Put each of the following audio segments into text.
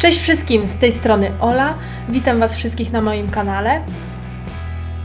Cześć wszystkim, z tej strony Ola. Witam Was wszystkich na moim kanale.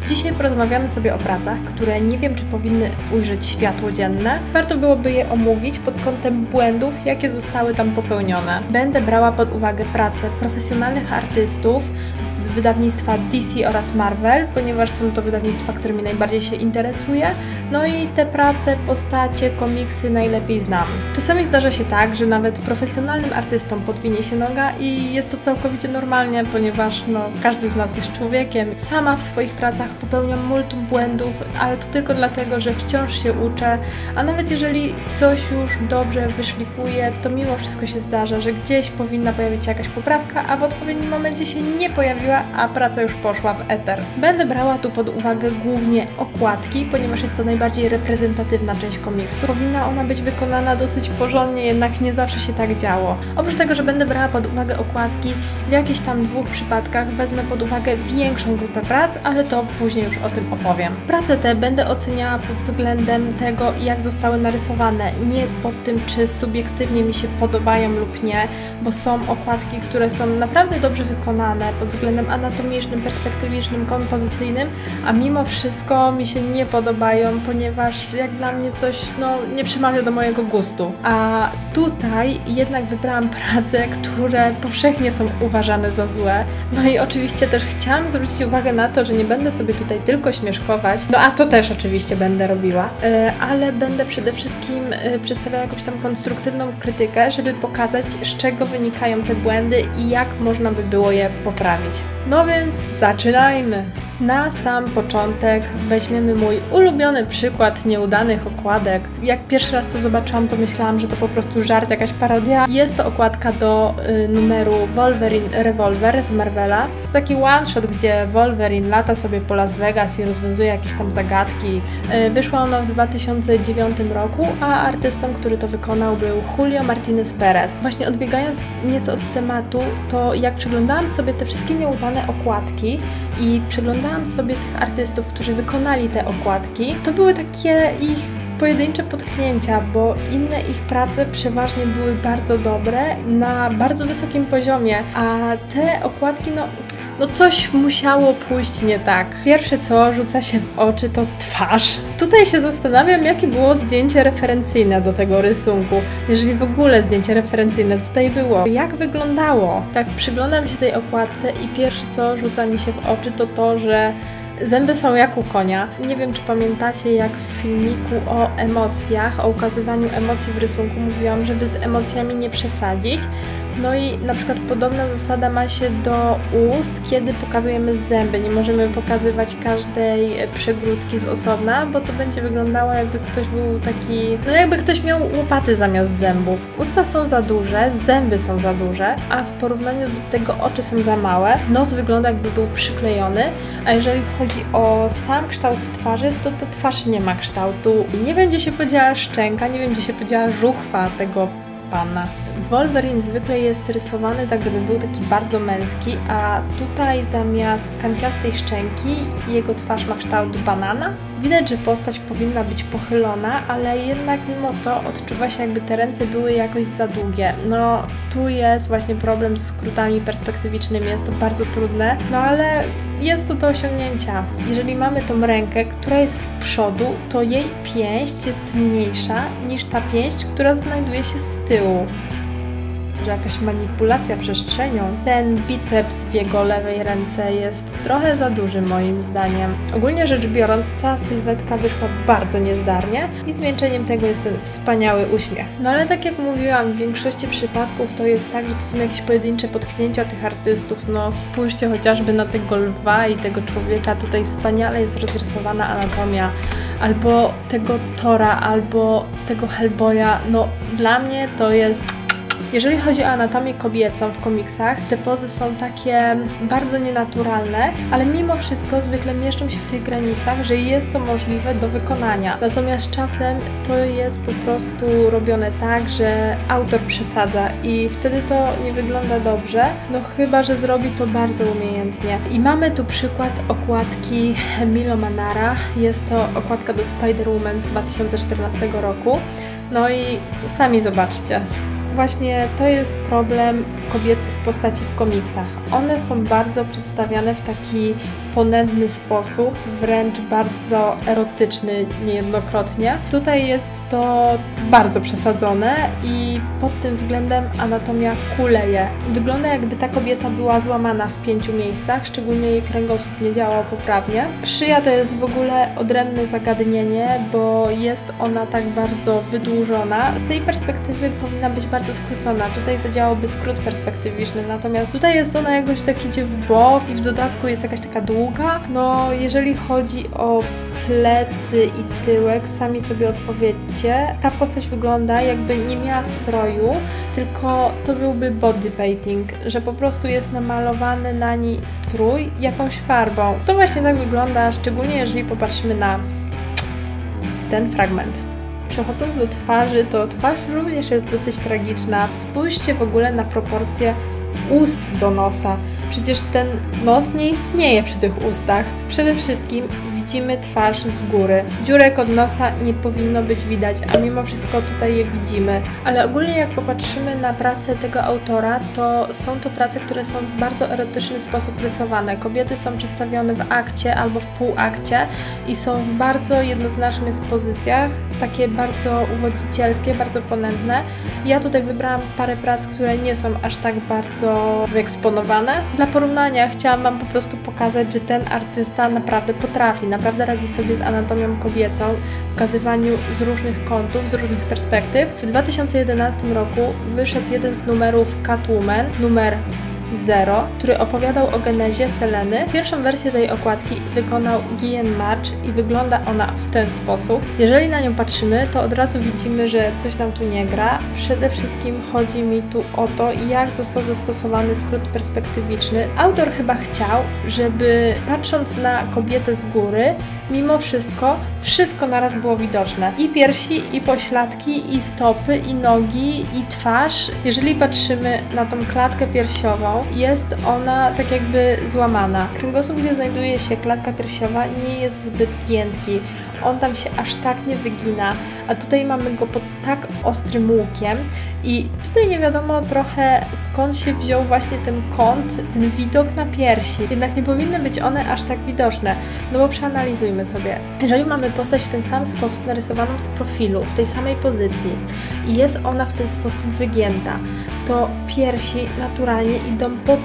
Dzisiaj porozmawiamy sobie o pracach, które nie wiem, czy powinny ujrzeć światło dzienne. Warto byłoby je omówić pod kątem błędów, jakie zostały tam popełnione. Będę brała pod uwagę pracę profesjonalnych artystów z wydawnictwa DC oraz Marvel, ponieważ są to wydawnictwa, którymi najbardziej się interesuję. No i te prace, postacie, komiksy najlepiej znam. Czasami zdarza się tak, że nawet profesjonalnym artystom podwinie się noga i jest to całkowicie normalnie, ponieważ każdy z nas jest człowiekiem. Sama w swoich pracach popełniam multum błędów, ale to tylko dlatego, że wciąż się uczę, a nawet jeżeli coś już dobrze wyszlifuję, to mimo wszystko się zdarza, że gdzieś powinna pojawić się jakaś poprawka, a w odpowiednim momencie się nie pojawiła, a praca już poszła w eter. Będę brała tu pod uwagę głównie okładki, ponieważ jest to najbardziej reprezentatywna część komiksu. Powinna ona być wykonana dosyć porządnie, jednak nie zawsze się tak działo. Oprócz tego, że będę brała pod uwagę okładki, w jakichś tam 2 przypadkach wezmę pod uwagę większą grupę prac, ale to później już o tym opowiem. Prace te będę oceniała pod względem tego, jak zostały narysowane, nie pod tym, czy subiektywnie mi się podobają lub nie, bo są okładki, które są naprawdę dobrze wykonane pod względem anatomicznym, perspektywicznym, kompozycyjnym, a mimo wszystko mi się nie podobają, ponieważ jak dla mnie coś nie przemawia do mojego gustu. A tutaj jednak wybrałam prace, które powszechnie są uważane za złe. No i oczywiście też chciałam zwrócić uwagę na to, że nie będę sobie tutaj tylko śmieszkować, a to też oczywiście będę robiła, ale będę przede wszystkim przedstawiała jakąś tam konstruktywną krytykę, żeby pokazać, z czego wynikają te błędy i jak można by było je poprawić. No więc zaczynajmy! Na sam początek weźmiemy mój ulubiony przykład nieudanych okładek. Jak pierwszy raz to zobaczyłam, to myślałam, że to po prostu żart, jakaś parodia. Jest to okładka do numeru Wolverine Revolver z Marvela. To taki one-shot, gdzie Wolverine lata sobie po Las Vegas i rozwiązuje jakieś tam zagadki. Wyszła ona w 2009 roku, a artystą, który to wykonał, był Julio Martinez Perez. Właśnie odbiegając nieco od tematu, to jak przeglądałam sobie te wszystkie nieudane okładki i przeglądałam sobie tych artystów, którzy wykonali te okładki, to były takie ich pojedyncze potknięcia, bo inne ich prace przeważnie były bardzo dobre, na bardzo wysokim poziomie, a te okładki, coś musiało pójść nie tak. Pierwsze, co rzuca się w oczy, to twarz. Tutaj się zastanawiam, jakie było zdjęcie referencyjne do tego rysunku, jeżeli w ogóle zdjęcie referencyjne tutaj było. Jak wyglądało? Tak, przyglądam się tej okładce i pierwsze, co rzuca mi się w oczy, to to, że zęby są jak u konia. Nie wiem, czy pamiętacie, jak w filmiku o emocjach, o ukazywaniu emocji w rysunku mówiłam, żeby z emocjami nie przesadzić. No i na przykład podobna zasada ma się do ust, kiedy pokazujemy zęby. Nie możemy pokazywać każdej przegródki z osobna, bo to będzie wyglądało, jakby ktoś był taki... jakby ktoś miał łopaty zamiast zębów. Usta są za duże, zęby są za duże, a w porównaniu do tego oczy są za małe. Nos wygląda, jakby był przyklejony, a jeżeli chodzi o sam kształt twarzy, to twarz nie ma kształtu. Nie wiem, gdzie się podziała szczęka, nie wiem, gdzie się podziała żuchwa tego pana. Wolverine zwykle jest rysowany tak, gdyby był taki bardzo męski, a tutaj zamiast kanciastej szczęki jego twarz ma kształt banana. Widać, że postać powinna być pochylona, ale jednak mimo to odczuwa się, jakby te ręce były jakoś za długie. Tu jest właśnie problem z skrótami perspektywicznymi, jest to bardzo trudne, ale jest to do osiągnięcia. Jeżeli mamy tą rękę, która jest z przodu, to jej pięść jest mniejsza niż ta pięść, która znajduje się z tyłu. Że jakaś manipulacja przestrzenią. Ten biceps w jego lewej ręce jest trochę za duży moim zdaniem. Ogólnie rzecz biorąc, cała sylwetka wyszła bardzo niezdarnie i zwieńczeniem tego jest ten wspaniały uśmiech. Ale tak jak mówiłam, w większości przypadków to jest tak, że to są jakieś pojedyncze potknięcia tych artystów. Spójrzcie chociażby na tego lwa i tego człowieka. Tutaj wspaniale jest rozrysowana anatomia. Albo tego Tora, albo tego Hellboya. Dla mnie to jest... Jeżeli chodzi o anatomię kobiecą w komiksach, te pozy są takie bardzo nienaturalne, ale mimo wszystko zwykle mieszczą się w tych granicach, że jest to możliwe do wykonania. Natomiast czasem to jest po prostu robione tak, że autor przesadza i wtedy to nie wygląda dobrze, chyba że zrobi to bardzo umiejętnie. I mamy tu przykład okładki Milo Manara. Jest to okładka do Spider-Woman z 2014 roku. I sami zobaczcie. właśnie to jest problem kobiecych postaci w komiksach. One są bardzo przedstawiane w taki ponętny sposób, wręcz bardzo erotyczny niejednokrotnie. Tutaj jest to bardzo przesadzone i pod tym względem anatomia kuleje. Wygląda, jakby ta kobieta była złamana w 5 miejscach, szczególnie jej kręgosłup nie działał poprawnie. Szyja to jest w ogóle odrębne zagadnienie, bo jest ona tak bardzo wydłużona. Z tej perspektywy powinna być bardzo skrócona. Tutaj zadziałałby skrót perspektywiczny, natomiast tutaj jest ona jakoś tak idzie w bok i w dodatku jest jakaś taka długa. No, jeżeli chodzi o plecy i tyłek, sami sobie odpowiedzcie. Ta postać wygląda, jakby nie miała stroju, tylko to byłby bodypainting, że po prostu jest namalowany na niej strój jakąś farbą. To właśnie tak wygląda, szczególnie jeżeli popatrzymy na ten fragment. Przechodząc do twarzy, to twarz również jest dosyć tragiczna. Spójrzcie w ogóle na proporcje ust do nosa. Przecież ten nos nie istnieje przy tych ustach. Przede wszystkim widzimy twarz z góry. Dziurek od nosa nie powinno być widać, a mimo wszystko tutaj je widzimy. Ale ogólnie jak popatrzymy na pracę tego autora, to są to prace, które są w bardzo erotyczny sposób rysowane. Kobiety są przedstawione w akcie albo w półakcie i są w bardzo jednoznacznych pozycjach, takie bardzo uwodzicielskie, bardzo ponętne. Ja tutaj wybrałam parę prac, które nie są aż tak bardzo wyeksponowane. Dla porównania chciałam Wam po prostu pokazać, że ten artysta naprawdę potrafi, naprawdę radzi sobie z anatomią kobiecą, pokazywaniu z różnych kątów, z różnych perspektyw. W 2011 roku wyszedł jeden z numerów Catwoman, numer 0, który opowiadał o genezie Seleny. Pierwszą wersję tej okładki wykonał Guillaume March i wygląda ona w ten sposób. Jeżeli na nią patrzymy, to od razu widzimy, że coś nam tu nie gra. Przede wszystkim chodzi mi tu o to, jak został zastosowany skrót perspektywiczny. Autor chyba chciał, żeby patrząc na kobietę z góry, mimo wszystko naraz było widoczne. I piersi, i pośladki, i stopy, i nogi, i twarz. Jeżeli patrzymy na tą klatkę piersiową, jest ona tak jakby złamana. Kręgosłup, gdzie znajduje się klatka piersiowa, nie jest zbyt giętki. On tam się aż tak nie wygina, a tutaj mamy go pod tak ostrym łukiem i tutaj nie wiadomo trochę skąd się wziął właśnie ten kąt, ten widok na piersi. Jednak nie powinny być one aż tak widoczne, no bo przeanalizujmy sobie. Jeżeli mamy postać w ten sam sposób narysowaną z profilu, w tej samej pozycji i jest ona w ten sposób wygięta, to piersi naturalnie idą pod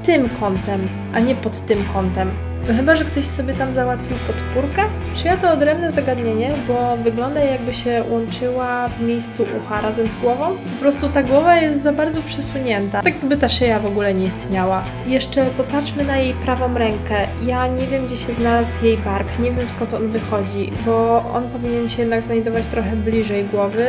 tym kątem, a nie pod tym kątem. No chyba, że ktoś sobie tam załatwił podpórkę? Szyja to odrębne zagadnienie, bo wygląda jakby się łączyła w miejscu ucha razem z głową. Po prostu ta głowa jest za bardzo przesunięta. Tak jakby ta szyja w ogóle nie istniała. Jeszcze popatrzmy na jej prawą rękę. Ja nie wiem, gdzie się znalazł jej bark, nie wiem skąd on wychodzi, bo on powinien się jednak znajdować trochę bliżej głowy.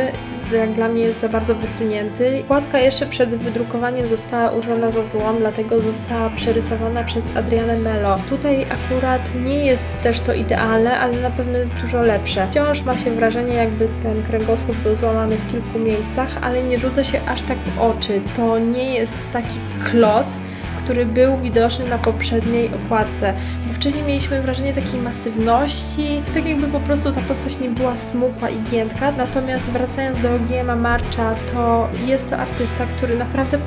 Jak dla mnie jest za bardzo wysunięty. Okładka jeszcze przed wydrukowaniem została uznana za złą, dlatego została przerysowana przez Adrianę Melo. Tutaj akurat nie jest też to idealne, ale na pewno jest dużo lepsze. Wciąż ma się wrażenie, jakby ten kręgosłup był złamany w kilku miejscach, ale nie rzuca się aż tak w oczy. To nie jest taki kloc, który był widoczny na poprzedniej okładce, bo wcześniej mieliśmy wrażenie takiej masywności, tak jakby po prostu ta postać nie była smukła i giętka, natomiast wracając do Guilleaume'a Marcha, to jest to artysta, który naprawdę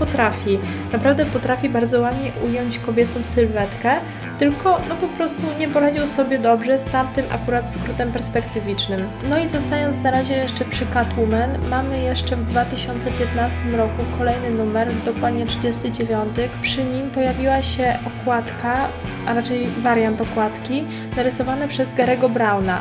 potrafi bardzo ładnie ująć kobiecą sylwetkę, tylko no po prostu nie poradził sobie dobrze z tamtym akurat skrótem perspektywicznym. No i zostając na razie jeszcze przy Catwoman, mamy jeszcze w 2015 roku kolejny numer, dokładnie 39. Przy nim pojawiła się okładka, a raczej wariant okładki, narysowana przez Gary'ego Browna.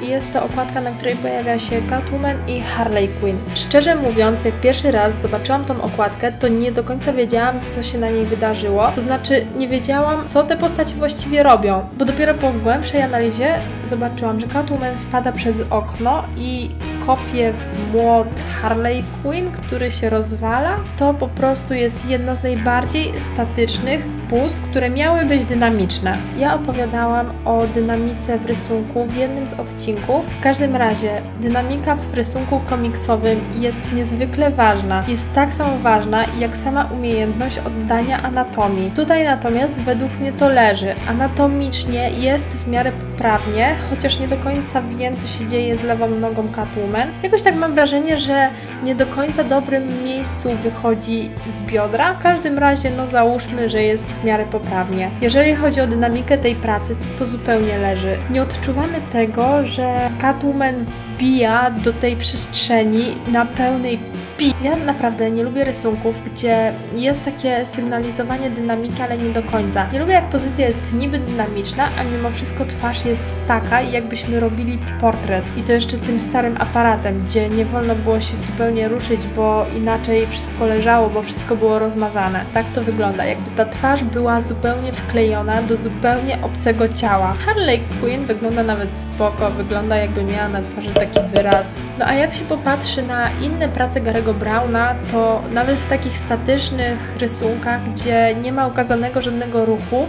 I jest to okładka, na której pojawia się Catwoman i Harley Quinn. Szczerze mówiąc, jak pierwszy raz zobaczyłam tą okładkę, to nie do końca wiedziałam, co się na niej wydarzyło. To znaczy, nie wiedziałam, co te postacie właściwie robią. Bo dopiero po głębszej analizie zobaczyłam, że Catwoman wpada przez okno i kopie w młot Harley Quinn, który się rozwala. To po prostu jest jedna z najbardziej statycznych pust, które miały być dynamiczne. Ja opowiadałam o dynamice w rysunku w jednym z odcinków. W każdym razie dynamika w rysunku komiksowym jest niezwykle ważna. Jest tak samo ważna jak sama umiejętność oddania anatomii. Tutaj natomiast według mnie to leży. Anatomicznie jest w miarę poprawnie, chociaż nie do końca wiem, co się dzieje z lewą nogą Catwoman. Jakoś tak mam wrażenie, że nie do końca dobrym miejscu wychodzi z biodra. W każdym razie, no załóżmy, że jest w miarę poprawnie. Jeżeli chodzi o dynamikę tej pracy, to zupełnie leży. Nie odczuwamy tego, że Catwoman wbija do tej przestrzeni na pełnej Ja naprawdę nie lubię rysunków, gdzie jest takie sygnalizowanie dynamiki, ale nie do końca. Nie lubię, jak pozycja jest niby dynamiczna, a mimo wszystko twarz jest taka, jakbyśmy robili portret. I to jeszcze tym starym aparatem, gdzie nie wolno było się zupełnie ruszyć, bo inaczej wszystko leżało, bo wszystko było rozmazane. Tak to wygląda, jakby ta twarz była zupełnie wklejona do zupełnie obcego ciała. Harley Quinn wygląda nawet spoko, wygląda jakby miała na twarzy taki wyraz. No a jak się popatrzy na inne prace Gary'ego Browna, to nawet w takich statycznych rysunkach, gdzie nie ma ukazanego żadnego ruchu,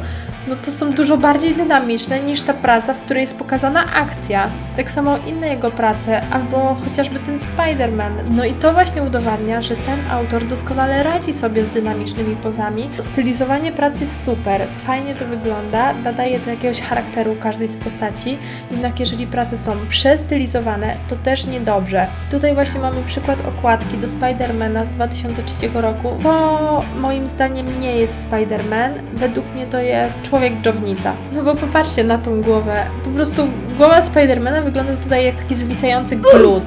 no to są dużo bardziej dynamiczne niż ta praca, w której jest pokazana akcja. Tak samo inne jego prace, albo chociażby ten Spider-Man. No i to właśnie udowadnia, że ten autor doskonale radzi sobie z dynamicznymi pozami. Stylizowanie pracy jest super, fajnie to wygląda, nadaje to jakiegoś charakteru każdej z postaci, jednak jeżeli prace są przestylizowane, to też niedobrze. Tutaj właśnie mamy przykład okładki do Spider-Mana z 2003 roku. To moim zdaniem nie jest Spider-Man, według mnie to jest człowiek-dżownica. No bo popatrzcie na tą głowę. Po prostu głowa Spidermana wygląda tutaj jak taki zwisający glut.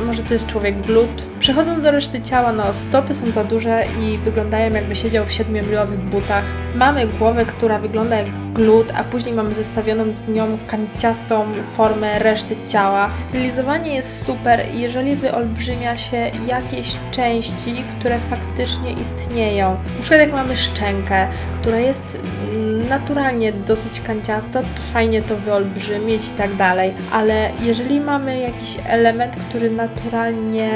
Może to jest człowiek-glut. Przechodząc do reszty ciała, no stopy są za duże i wyglądają, jakby siedział w 7-milowych butach. Mamy głowę, która wygląda jak glut, a później mamy zestawioną z nią kanciastą formę reszty ciała. Stylizowanie jest super, jeżeli wyolbrzymia się jakieś części, które faktycznie istnieją. Na przykład jak mamy szczękę, która jest naturalnie dosyć kanciasta, to fajnie to wyolbrzymieć i tak dalej. Ale jeżeli mamy jakiś element, który naturalnie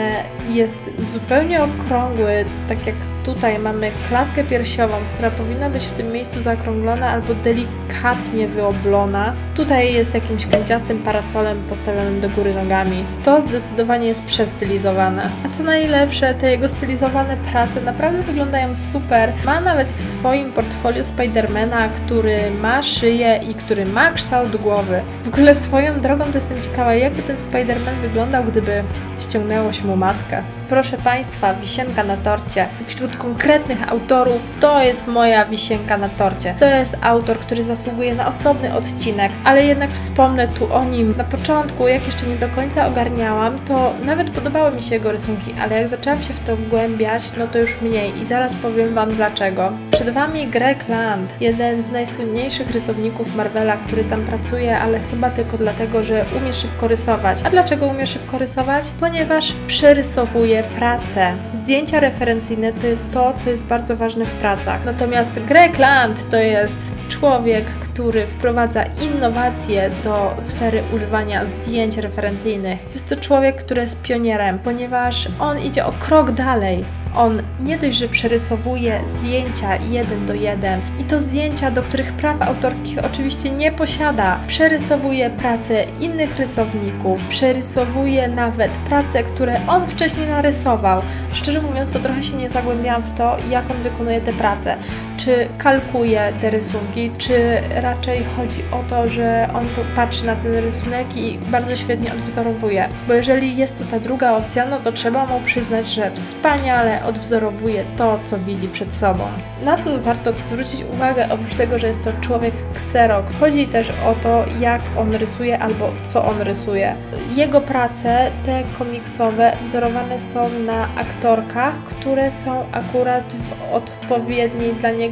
jest zupełnie okrągły, tak jak tutaj mamy klatkę piersiową, która powinna być w tym miejscu zaokrąglona albo delikatnie wyoblona. Tutaj jest jakimś kanciastym parasolem postawionym do góry nogami. To zdecydowanie jest przestylizowane. A co najlepsze, te jego stylizowane prace naprawdę wyglądają super. Ma nawet w swoim portfolio Spidermana, który ma szyję i który ma kształt głowy. W ogóle swoją drogą to jestem ciekawa, jakby ten Spiderman wyglądał, gdyby ściągnęło się mu maskę. Proszę Państwa, wisienka na torcie. Wśród konkretnych autorów to jest moja wisienka na torcie. To jest autor, który zasługuje na osobny odcinek, ale jednak wspomnę tu o nim. Na początku, jak jeszcze nie do końca ogarniałam, to nawet podobały mi się jego rysunki, ale jak zaczęłam się w to wgłębiać, no to już mniej i zaraz powiem Wam dlaczego. Przed Wami Greg Land, jeden z najsłynniejszych rysowników Marvela, który tam pracuje, ale chyba tylko dlatego, że umie szybko rysować. A dlaczego umie szybko rysować? Ponieważ przerysowuje pracę. Zdjęcia referencyjne to jest to, co jest bardzo ważne w pracach. Natomiast Greg Land to jest człowiek, który wprowadza innowacje do sfery używania zdjęć referencyjnych. Jest to człowiek, który jest pionierem, ponieważ on idzie o krok dalej. On nie dość, że przerysowuje zdjęcia 1:1 i to zdjęcia, do których praw autorskich oczywiście nie posiada. Przerysowuje pracę innych rysowników, przerysowuje nawet prace, które on wcześniej narysował. Szczerze mówiąc, to trochę się nie zagłębiałam w to, jak on wykonuje te prace. Czy kalkuje te rysunki, czy raczej chodzi o to, że on patrzy na ten rysunek i bardzo świetnie odwzorowuje. Bo jeżeli jest to ta druga opcja, no to trzeba mu przyznać, że wspaniale odwzorowuje to, co widzi przed sobą. Na co warto zwrócić uwagę, oprócz tego, że jest to człowiek kserok, chodzi też o to, jak on rysuje albo co on rysuje. Jego prace, te komiksowe, wzorowane są na aktorkach, które są akurat w odpowiedniej dla niego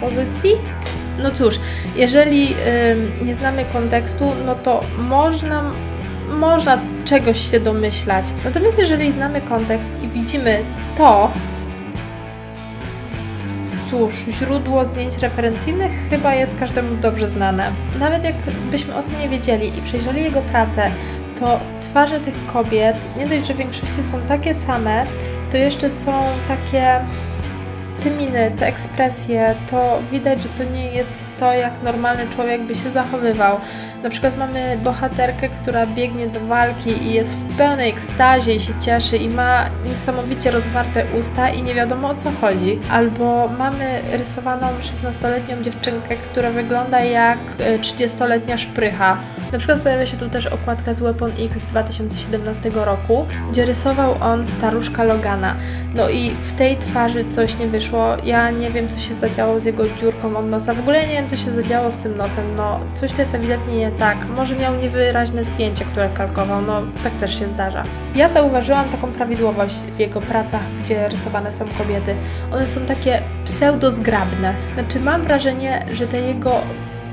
pozycji. No cóż, jeżeli nie znamy kontekstu, no to można czegoś się domyślać. Natomiast jeżeli znamy kontekst i widzimy to, cóż, źródło zdjęć referencyjnych chyba jest każdemu dobrze znane. Nawet jakbyśmy o tym nie wiedzieli i przejrzeli jego pracę, to twarze tych kobiet, nie dość, że w większości są takie same, to jeszcze są takie... Te miny, te ekspresje, to widać, że to nie jest to, jak normalny człowiek by się zachowywał. Na przykład mamy bohaterkę, która biegnie do walki i jest w pełnej ekstazie i się cieszy i ma niesamowicie rozwarte usta i nie wiadomo o co chodzi. Albo mamy rysowaną 16-letnią dziewczynkę, która wygląda jak 30-letnia szprycha. Na przykład pojawia się tu też okładka z Weapon X z 2017 roku, gdzie rysował on staruszka Logana. No i w tej twarzy coś nie wyszło. Ja nie wiem, co się zadziało z jego dziurką od nosa. W ogóle nie wiem, co się zadziało z tym nosem. No, coś to jest ewidentnie nie tak. Może miał niewyraźne zdjęcie, które kalkował. No, tak też się zdarza. Ja zauważyłam taką prawidłowość w jego pracach, gdzie rysowane są kobiety. One są takie pseudo-zgrabne. Znaczy, mam wrażenie, że te jego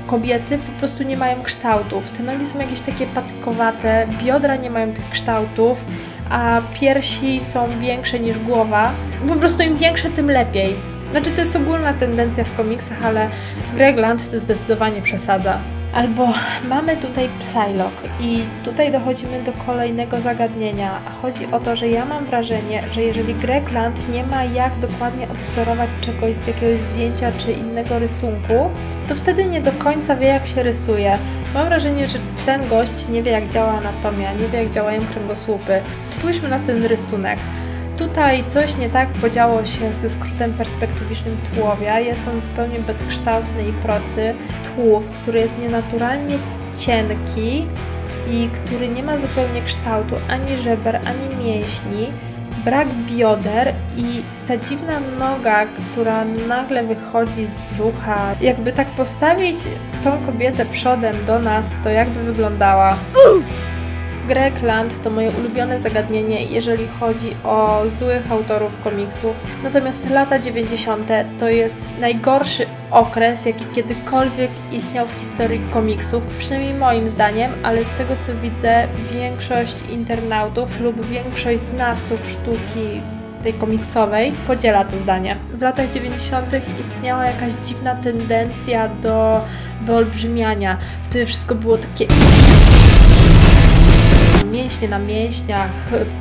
kobiety po prostu nie mają kształtów. Te nogi są jakieś takie patykowate, biodra nie mają tych kształtów, a piersi są większe niż głowa. Po prostu im większe, tym lepiej. Znaczy, to jest ogólna tendencja w komiksach, ale Greg Land to zdecydowanie przesadza. Albo mamy tutaj Psylocke i tutaj dochodzimy do kolejnego zagadnienia. Chodzi o to, że ja mam wrażenie, że jeżeli Greg Land nie ma jak dokładnie odwzorować czegoś z jakiegoś zdjęcia czy innego rysunku, to wtedy nie do końca wie, jak się rysuje. Mam wrażenie, że ten gość nie wie, jak działa anatomia, nie wie, jak działają kręgosłupy. Spójrzmy na ten rysunek. Tutaj coś nie tak podziało się ze skrótem perspektywicznym tułowia. Jest on zupełnie bezkształtny i prosty. Tułów, który jest nienaturalnie cienki i który nie ma zupełnie kształtu ani żeber, ani mięśni. Brak bioder i ta dziwna noga, która nagle wychodzi z brzucha. Jakby tak postawić tą kobietę przodem do nas, to jakby wyglądała. Greg Land to moje ulubione zagadnienie, jeżeli chodzi o złych autorów komiksów. Natomiast lata 90. to jest najgorszy okres, jaki kiedykolwiek istniał w historii komiksów, przynajmniej moim zdaniem, ale z tego co widzę, większość internautów lub większość znawców sztuki tej komiksowej podziela to zdanie. W latach 90. istniała jakaś dziwna tendencja do wyolbrzymiania. Wtedy wszystko było takie mięśnie na mięśniach,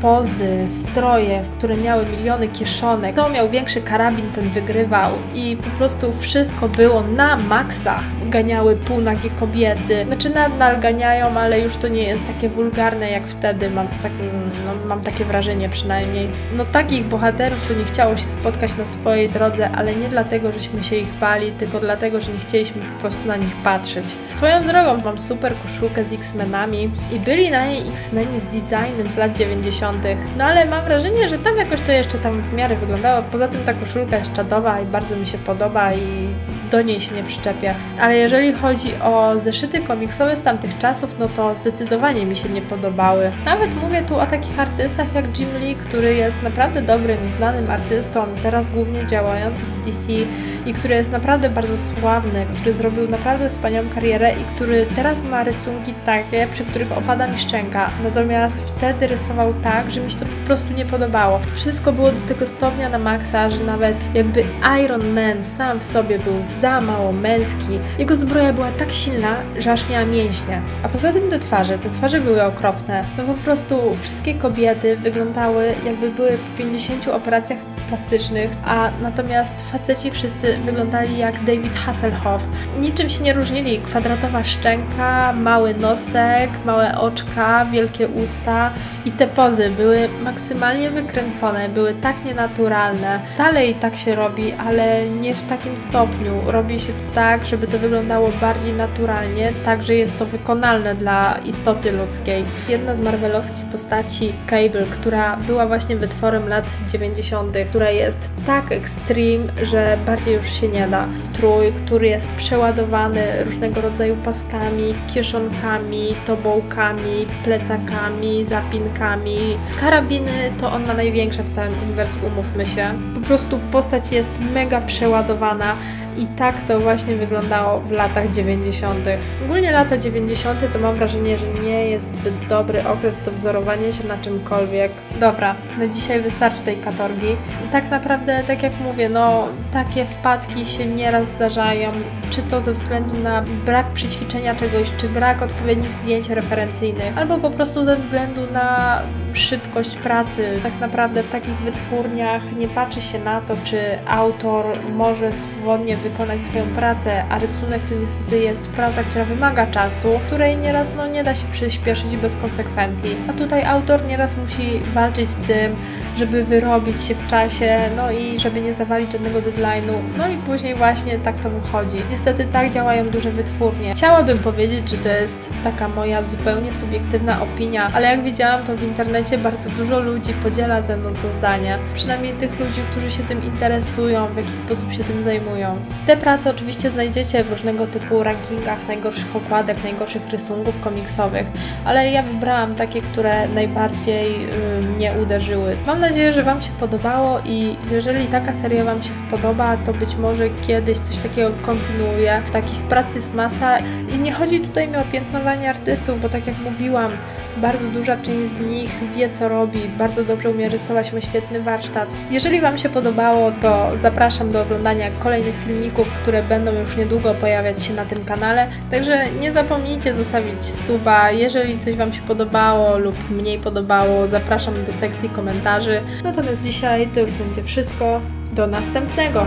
pozy, stroje, które miały miliony kieszonek. Kto miał większy karabin, ten wygrywał i po prostu wszystko było na maksa. Ganiały półnagie kobiety. Znaczy nadal ganiają, ale już to nie jest takie wulgarne jak wtedy. Mam takie wrażenie przynajmniej. No takich bohaterów to nie chciało się spotkać na swojej drodze, ale nie dlatego, żeśmy się ich bali, tylko dlatego, że nie chcieliśmy po prostu na nich patrzeć. Swoją drogą mam super koszulkę z X-Menami i byli na niej X-Meni z designem z lat 90. No ale mam wrażenie, że tam jakoś to jeszcze tam w miarę wyglądało. Poza tym ta koszulka jest czadowa i bardzo mi się podoba i do niej się nie przyczepię. Ale jeżeli chodzi o zeszyty komiksowe z tamtych czasów, no to zdecydowanie mi się nie podobały. Nawet mówię tu o takich artystach jak Jim Lee, który jest naprawdę dobrym, znanym artystą, teraz głównie działający w DC i który jest naprawdę bardzo sławny, który zrobił naprawdę wspaniałą karierę i który teraz ma rysunki takie, przy których opada mi szczęka. Natomiast wtedy rysował tak, że mi się to po prostu nie podobało. Wszystko było do tego stopnia na maksa, że nawet jakby Iron Man sam w sobie był za mało męski. Jego zbroja była tak silna, że aż miała mięśnie. A poza tym te twarze były okropne. No po prostu wszystkie kobiety wyglądały jakby były po 50 operacjach plastycznych, a natomiast faceci wszyscy wyglądali jak David Hasselhoff. Niczym się nie różnili. Kwadratowa szczęka, mały nosek, małe oczka, wielkie usta i te pozy były maksymalnie wykręcone, były tak nienaturalne. Dalej tak się robi, ale nie w takim stopniu. Robi się to tak, żeby to wyglądało bardziej naturalnie, tak, że jest to wykonalne dla istoty ludzkiej. Jedna z marvelowskich postaci, Cable, która była właśnie wytworem lat 90., która jest tak extreme, że bardziej już się nie da. Strój, który jest przeładowany różnego rodzaju paskami, kieszonkami, tobołkami, plecakami, zapinkami. Karabiny to on ma największe w całym uniwersum, umówmy się. Po prostu postać jest mega przeładowana i tak to właśnie wyglądało w latach 90. Ogólnie lata 90. to mam wrażenie, że nie jest zbyt dobry okres do wzorowania się na czymkolwiek. Dobra, na dzisiaj wystarczy tej katorgi. Tak naprawdę, tak jak mówię, no takie wpadki się nieraz zdarzają, czy to ze względu na brak przećwiczenia czegoś, czy brak odpowiednich zdjęć referencyjnych, albo po prostu ze względu na szybkość pracy. Tak naprawdę w takich wytwórniach nie patrzy się na to, czy autor może swobodnie wykonać swoją pracę, a rysunek to niestety jest praca, która wymaga czasu, której nieraz nie da się przyspieszyć bez konsekwencji. A tutaj autor nieraz musi walczyć z tym, żeby wyrobić się w czasie, i żeby nie zawalić żadnego deadline'u, i później właśnie tak to wychodzi. Niestety tak działają duże wytwórnie. Chciałabym powiedzieć, że to jest taka moja zupełnie subiektywna opinia, ale jak widziałam to w internecie, bardzo dużo ludzi podziela ze mną to zdanie. Przynajmniej tych ludzi, którzy się tym interesują, w jakiś sposób się tym zajmują. Te prace oczywiście znajdziecie w różnego typu rankingach najgorszych okładek, najgorszych rysunków komiksowych, ale ja wybrałam takie, które najbardziej mnie uderzyły. Mam nadzieję, że Wam się podobało i jeżeli taka seria Wam się spodoba, to być może kiedyś coś takiego kontynuuję. Takich prac jest masa i nie chodzi tutaj mi o piętnowanie artystów, bo tak jak mówiłam, bardzo duża część z nich wie, co robi, bardzo dobrze umie rysować, ma świetny warsztat. Jeżeli Wam się podobało, to zapraszam do oglądania kolejnych filmików, które będą już niedługo pojawiać się na tym kanale. Także nie zapomnijcie zostawić suba. Jeżeli coś Wam się podobało lub mniej podobało, zapraszam do sekcji komentarzy. Natomiast dzisiaj to już będzie wszystko. Do następnego!